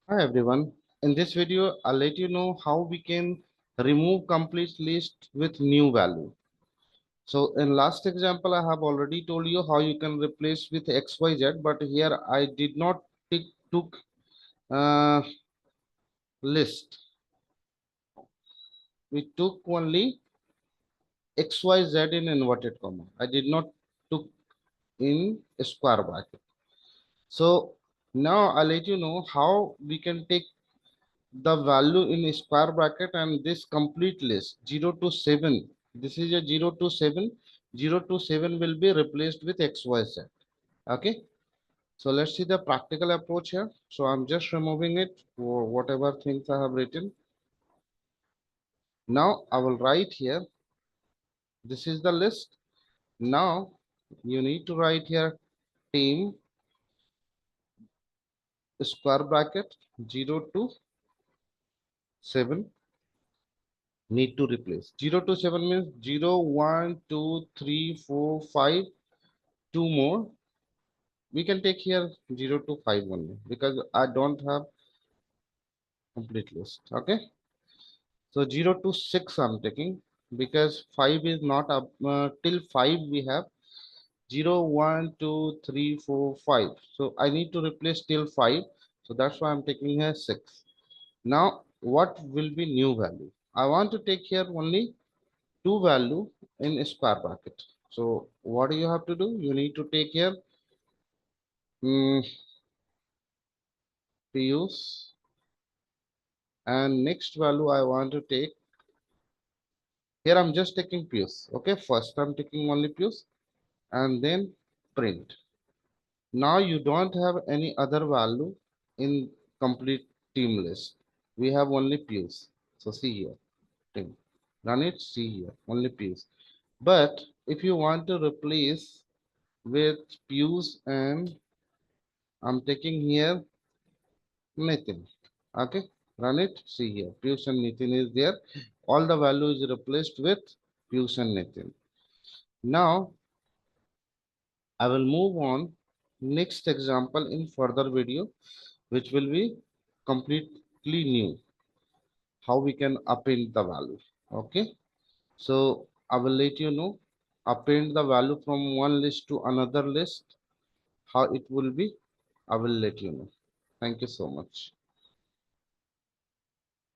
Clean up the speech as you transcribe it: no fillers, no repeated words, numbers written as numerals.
Hi everyone. In this video, I'll let you know how we can remove complete list with new value. So in last example, I have already told you how you can replace with XYZ, but here I did not took uh, list. We took only XYZ in inverted comma. I did not took in square bracket. So now I'll let you know how we can take the value in square bracket and this complete list 0 to 7. This is a 0 to 7. 0 to 7 will be replaced with xyz. Okay, so let's see the practical approach here. So I'm just removing it for whatever things I have written. Now I will write here, this is the list. Now you need to write here team square bracket 0 to 7 need to replace. 0 to 7 means 0, 1, 2, 3, 4, 5. Two more. We can take here 0 to 5 only because I don't have complete list. Okay. So 0 to 6 I'm taking because 5 is not up till 5 we have 0, 1, 2, 3, 4, 5. So I need to replace till 5. So that's why I'm taking here 6. Now what will be new value? I want to take here only two value in square bracket. So what do you have to do? You need to take here um, use and next value I want to take here. I'm just taking Pius. Okay, first I'm taking only Pius and then print. Now you don't have any other value in complete team list. We have only Pius. So see here, team. Run it, see here, only Pius. But if you want to replace with Pius and I'm taking here Nathan. Okay, run it, see here. Pius and Nathan is there. All the value is replaced with Pius and Nathan. Now I will move on next example in further video, which will be completely new. How we can append the value. Okay, so I will let you know append the value from one list to another list. How it will be, I will let you know. Thank you so much.